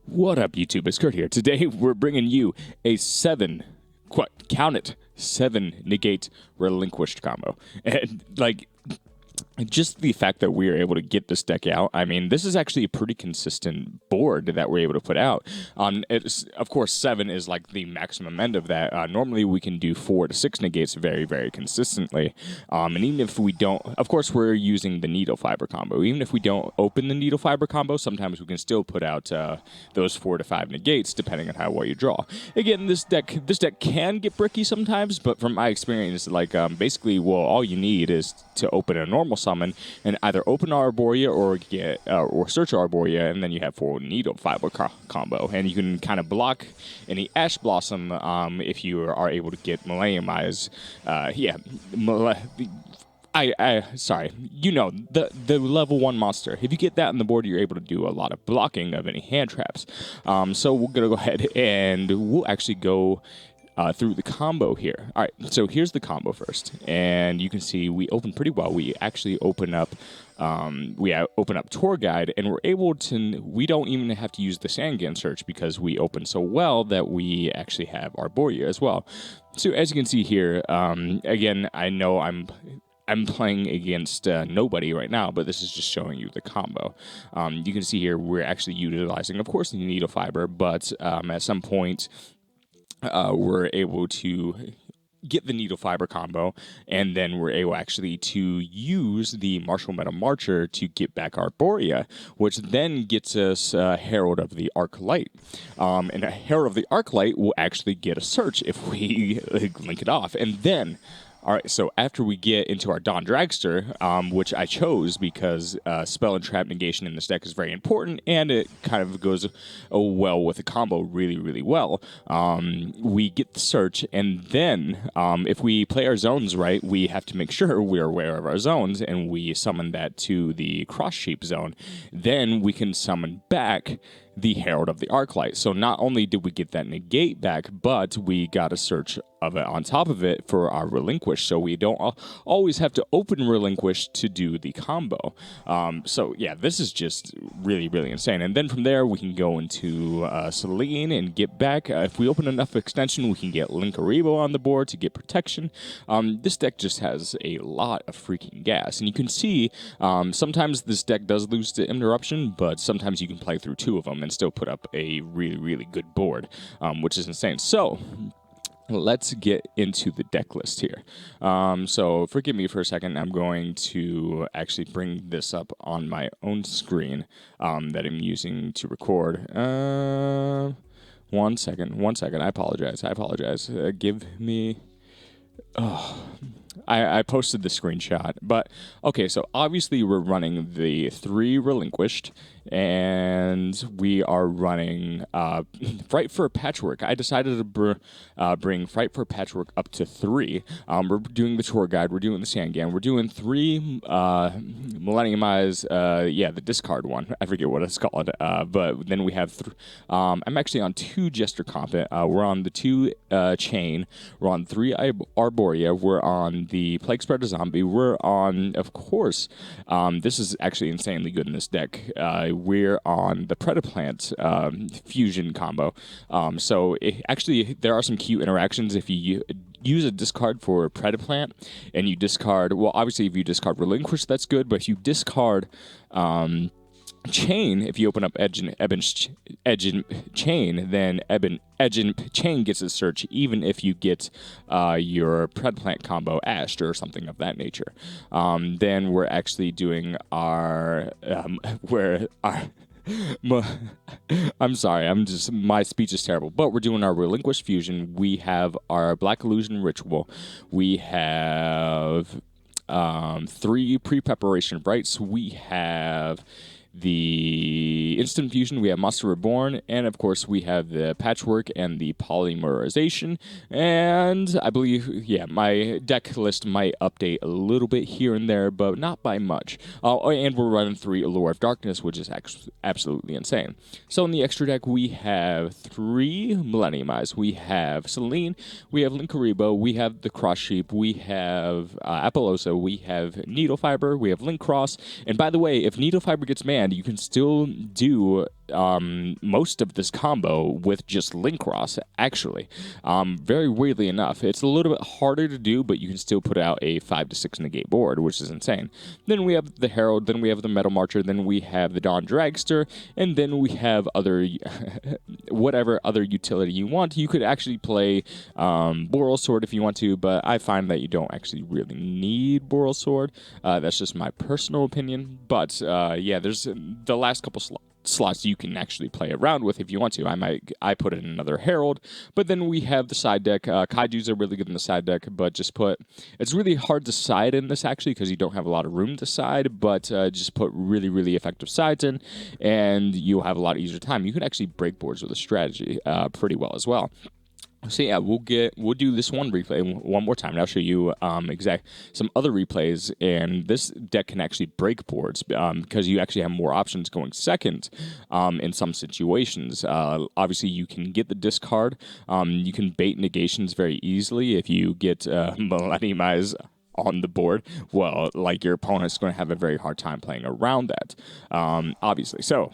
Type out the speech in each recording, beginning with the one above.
What up, YouTube? It's Kurt here. Today, we're bringing you a count it, 7 Negate Relinquished combo. And, just the fact that we are able to get this deck out, I mean, this is actually a pretty consistent board that we're able to put out. Of course, 7 is like the maximum end of that. Normally, we can do 4 to 6 negates very, very consistently. And even if we don't, of course, we're using the Needlefiber combo. Even if we don't open the Needlefiber combo, sometimes we can still put out those 4 to 5 negates, depending on how well you draw. Again, this deck can get bricky sometimes, but from my experience, basically, well, all you need is to open a normal summon and either open Arborea or search Arborea, and then you have 4 Needlefiber combo, and you can kind of block any Ash Blossom if you are able to get Millenniumize. Sorry, you know, the level 1 monster. If you get that on the board, you're able to do a lot of blocking of any hand traps. So we're gonna go ahead and we'll actually go through the combo here. All right, so here's the combo first, and you can see we open pretty well. We actually open up Tour Guide, and we're able to. We don't even have to use the Sangan search because we open so well that we actually have Arborea as well. So as you can see here, again, I know I'm playing against nobody right now, but this is just showing you the combo. You can see here we're actually utilizing, of course, the Needlefiber, but at some point. We're able to get the Needlefiber combo, and then we're able actually to use the Martial Metal Marcher to get back Arborea, which then gets us Herald of the Arclight. And a Herald of the Arclight will actually get a search if we link it off. And then all right, so after we get into our Dawn Dragster, which I chose because spell and trap negation in this deck is very important, and it kind of goes well with the combo really, really well. We get the search, and then if we play our zones right, we have to make sure we're aware of our zones, and we summon that to the Cross Sheep zone. Then we can summon back the Herald of the Arclight. So not only did we get that negate back, but we got a search of it on top of it for our Relinquished, so we don't always have to open Relinquished to do the combo. So yeah, this is just really, really insane. And then from there, we can go into Selene and get back. If we open enough extension, we can get Linkaribo on the board to get protection. This deck just has a lot of freaking gas. And you can see sometimes this deck does lose to Interruption, but sometimes you can play through 2 of them and still put up a really, really good board, which is insane. So let's get into the deck list here. So forgive me for a second. I'm going to actually bring this up on my own screen that I'm using to record. 1 second. I apologize. Give me... I posted the screenshot, but okay, so obviously we're running the 3 Relinquished, and we are running Fright for Patchwork. I decided to bring Fright for Patchwork up to 3. We're doing the Tour Guide, we're doing the Sangan, we're doing 3 Millenniumize, the discard one. I forget what it's called, but then we have, I'm actually on 2 Jester Compet. We're on the 2 Chain, we're on 3 Arborea, we're on the Plague Spreader Zombie, we're on, of course, this is actually insanely good in this deck. We're on the Predaplant fusion combo. Actually, there are some cute interactions if you use a discard for Predaplant and you discard, well, obviously if you discard Relinquish, that's good, but if you discard Chain, if you open up Edge and Chain, then Edge and Chain gets a search even if you get your Predplant combo ashed or something of that nature. Then we're actually doing our I'm sorry, my speech is terrible, but we're doing our Relinquished Fusion. We have our Black Illusion Ritual. We have 3 pre-preparation rites. We have the Instant Fusion, we have Monster Reborn, and of course we have the Patchwork and the Polymerization. And I believe, my deck list might update a little bit here and there, but not by much. And we're running 3 Allure of Darkness, which is absolutely insane. So in the extra deck, we have 3 Millenniumize, we have Selene, we have Linkaribo, we have the Cross Sheep, we have Apollosa, we have Needlefiber, we have Link Cross. And by the way, if Needlefiber gets manned, you can still do most of this combo with just Link Cross, actually. Very weirdly enough. It's a little bit harder to do, but you can still put out a 5 to 6 negate board, which is insane. Then we have the Herald, then we have the Metal Marcher, then we have the Dawn Dragster, and then we have other whatever other utility you want. You could actually play Boral Sword if you want to, but I find that you don't actually really need Boral Sword. That's just my personal opinion. But yeah, there's the last couple slots you can actually play around with if you want to. I put in another Herald, but then we have the side deck. Kaijus are really good in the side deck, but it's really hard to side in this actually because you don't have a lot of room to side, but just put really, really effective sides in and you'll have a lot easier time. You can actually break boards with a strategy pretty well as well. So yeah, we'll do this one replay one more time, and I'll show you some other replays. And this deck can actually break boards because you actually have more options going second in some situations. Obviously, you can get the discard. You can bait negations very easily if you get Millennium Eyes on the board. Well, like your opponent's going to have a very hard time playing around that, obviously. So.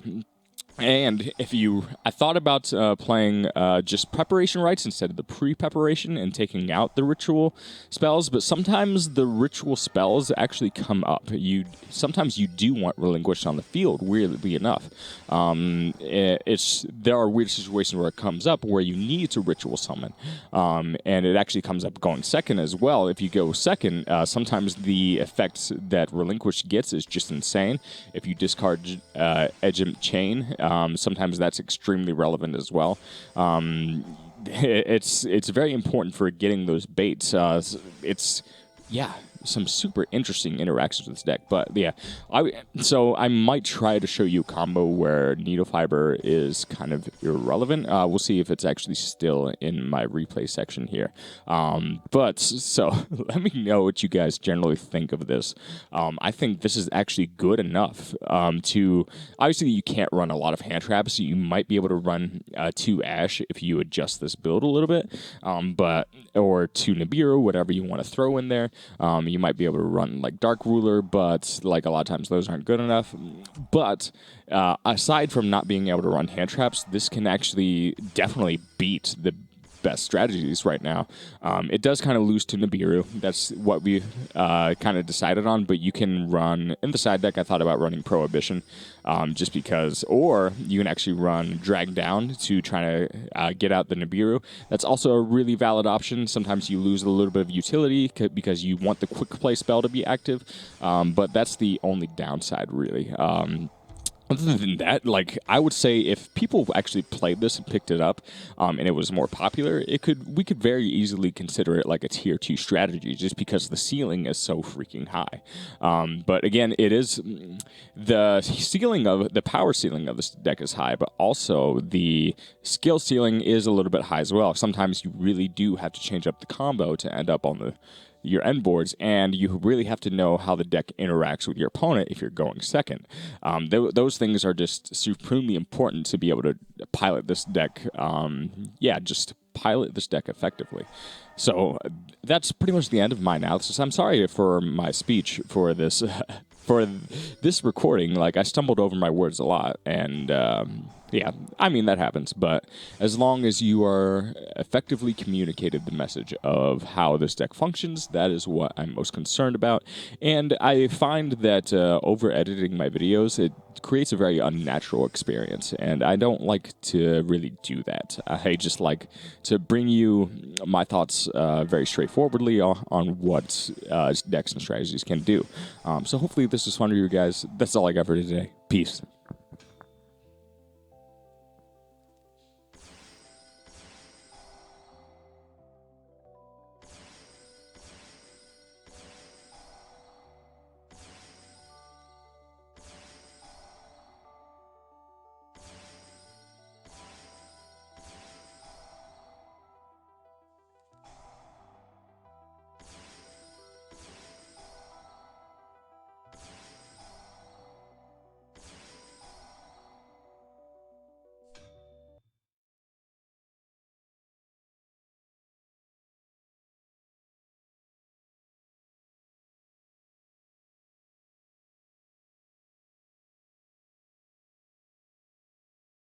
And I thought about playing just preparation rites instead of the pre-preparation and taking out the ritual spells, but sometimes the ritual spells actually come up. Sometimes you do want Relinquished on the field, weirdly enough. There are weird situations where it comes up where you need to ritual summon, and it actually comes up going second as well. If you go second, sometimes the effects that Relinquished gets is just insane. If you discard Edgem Chain, sometimes that's extremely relevant as well. It's very important for getting those baits. Some super interesting interactions with this deck. But yeah, I might try to show you a combo where Needlefiber is kind of irrelevant. We'll see if it's actually still in my replay section here. But let me know what you guys generally think of this. I think this is actually good enough to... Obviously, you can't run a lot of hand traps. You might be able to run 2 Ash if you adjust this build a little bit, or 2 Nibiru, whatever you want to throw in there. You might be able to run like Dark Ruler, but like a lot of times those aren't good enough. But aside from not being able to run hand traps, this can actually definitely beat the best strategies right now. It does kind of lose to Nibiru. That's what we kind of decided on, but you can run, in the side deck, I thought about running Prohibition just because, or you can actually run Drag Down to try to get out the Nibiru. That's also a really valid option. Sometimes you lose a little bit of utility because you want the quick play spell to be active, but that's the only downside, really. Other than that, I would say if people actually played this and picked it up, and it was more popular, we could very easily consider it like a tier 2 strategy, just because the ceiling is so freaking high. But again, it is the power ceiling of this deck is high, but also the skill ceiling is a little bit high as well. Sometimes you really do have to change up the combo to end up on your end boards, and you really have to know how the deck interacts with your opponent if you're going second. Those things are just supremely important to be able to pilot this deck. Just pilot this deck effectively. So that's pretty much the end of my analysis. I'm sorry for my speech for this for this recording. I stumbled over my words a lot, and that happens. But as long as you are effectively communicated the message of how this deck functions, that is what I'm most concerned about. And I find that over-editing my videos, it creates a very unnatural experience, and I don't like to really do that. I just like to bring you my thoughts very straightforwardly on what decks and strategies can do. So hopefully this was fun for you guys. That's all I got for today. Peace.